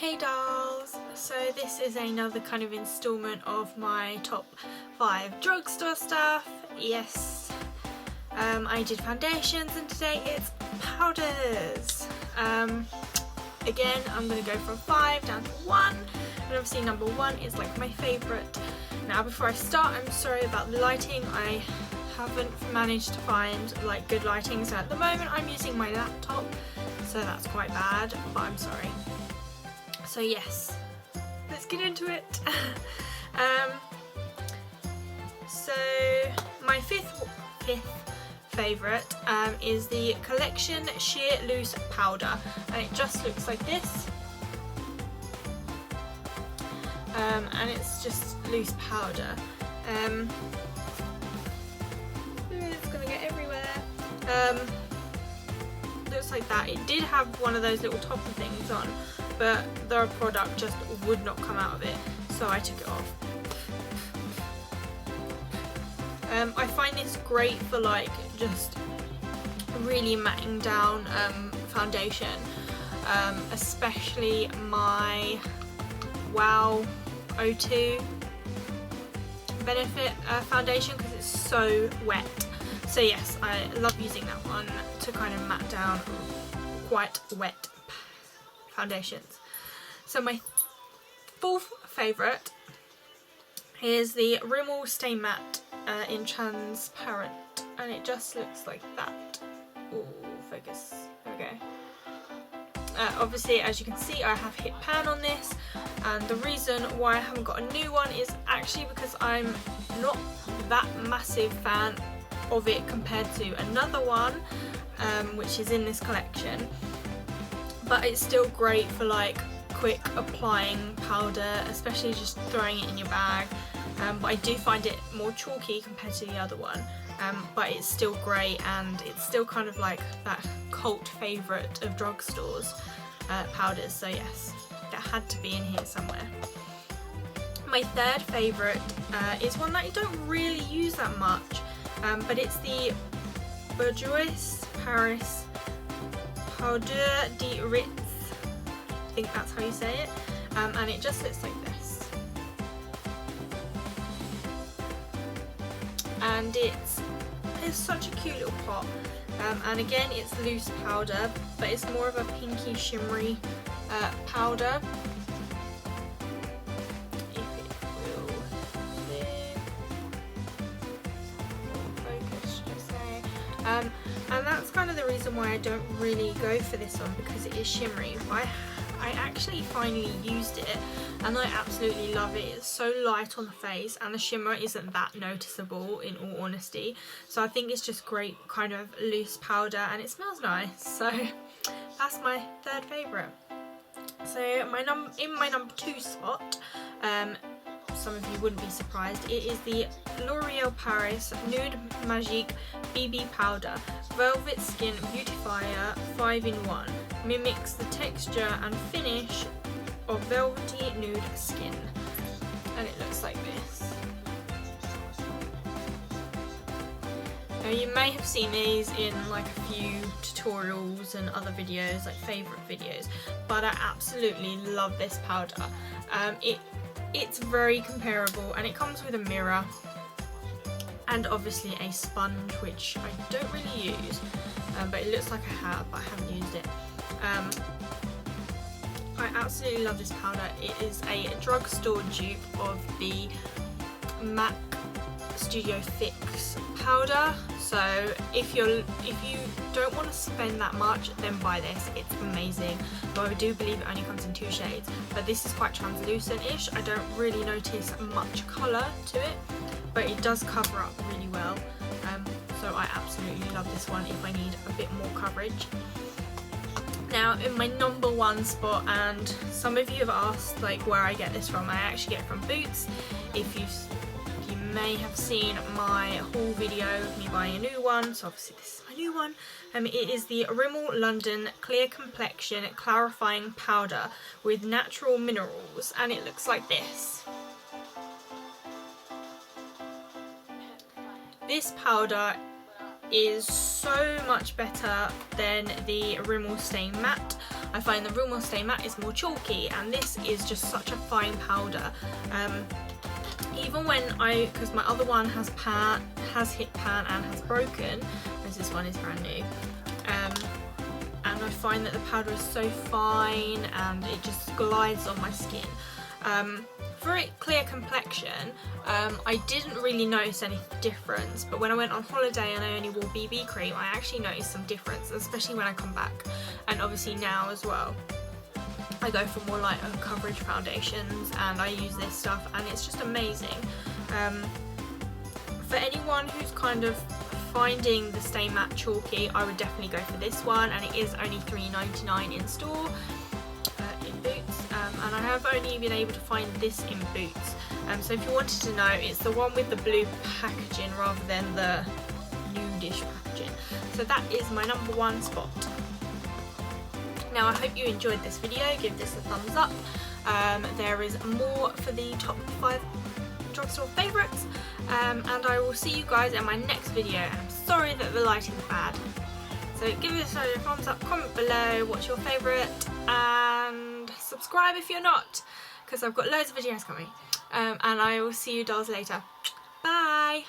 Hey dolls! So this is another kind of installment of my top 5 drugstore stuff. Yes, I did foundations and today it's powders. Again, I'm going to go from 5 down to 1, and obviously number 1 is like my favourite. Now before I start, I'm sorry about the lighting. I haven't managed to find like good lighting, so at the moment I'm using my laptop, so that's quite bad, but I'm sorry. So yes, let's get into it. So my fifth favourite is the Complexion Sheer Loose Powder, and it just looks like this. And it's just loose powder. It's gonna get everywhere. Looks like that. It did have one of those little topper things on, but the product just would not come out of it, so I took it off. I find this great for like just really matting down foundation, especially my Wow 02 Benefit foundation, because it's so wet. So yes, I love using that one to kind of mat down quite wet foundations. So my fourth favourite is the Rimmel Stay Matte in transparent, and it just looks like that. Ooh, focus. There we go. Obviously, as you can see, I have hit pan on this, and the reason why I haven't got a new one is actually because I'm not that massive fan of it compared to another one, which is in this collection. But it's still great for like quick applying powder, especially just throwing it in your bag. But I do find it more chalky compared to the other one. But it's still great, and it's still kind of like that cult favourite of drugstores powders. So yes, that had to be in here somewhere. My third favourite is one that I don't really use that much, but it's the Bourjois Paris Powder de Ritz, I think that's how you say it, and it just looks like this. And it's such a cute little pot, and again it's loose powder, but it's more of a pinky shimmery powder. If it will focus, just say. And that's kind of the reason why I don't really go for this one, because it is shimmery. But I actually finally used it and I absolutely love it. It's so light on the face, and the shimmer isn't that noticeable in all honesty. So I think it's just great kind of loose powder, and it smells nice. So that's my third favourite. So in my number 2 spot, some of you wouldn't be surprised, it is the Loreal Paris Nude Magique BB Powder Velvet Skin Beautifier 5-in-1. Mimics the texture and finish of velvety nude skin, and it looks like this. Now you may have seen these in like a few tutorials and other videos, like favourite videos, but I absolutely love this powder. It's very comparable, and it comes with a mirror and obviously a sponge, which I don't really use, but it looks like I have, but I haven't used it. I absolutely love this powder. It is a drugstore dupe of the MAC Studio Fix powder. So if you don't want to spend that much, then buy this. It's amazing. Though I do believe it only comes in 2 shades, but this is quite translucent-ish. I don't really notice much colour to it, but it does cover up really well. So I absolutely love this one if I need a bit more coverage. Now in my number 1 spot, and some of you have asked like where I get this from, I actually get it from Boots. If you may have seen my haul video of me buying a new one, so obviously this is my new one. It is the Rimmel London Clear Complexion Clarifying Powder with natural minerals, and it looks like this. This powder is so much better than the Rimmel Stay Matte. I find the Rimmel Stay Matte is more chalky, and this is just such a fine powder. Even when because my other one has hit pan and has broken, whereas this one is brand new, and I find that the powder is so fine and it just glides on my skin. For a clear complexion, I didn't really notice any difference, but when I went on holiday and I only wore BB cream, I actually noticed some difference, especially when I come back, and obviously now as well. I go for more light coverage foundations and I use this stuff, and it's just amazing. For anyone who's kind of finding the Stay Matte chalky, I would definitely go for this one, and it is only $3.99 in store, in Boots, and I have only been able to find this in Boots. So if you wanted to know, it's the one with the blue packaging rather than the nudish packaging. So that is my number one spot. Now I hope you enjoyed this video, give this a thumbs up. There is more for the top 5 drugstore favourites, and I will see you guys in my next video, and I'm sorry that the lighting's bad. So give this a thumbs up, comment below what's your favourite, and subscribe if you're not, because I've got loads of videos coming. And I will see you dolls later. Bye!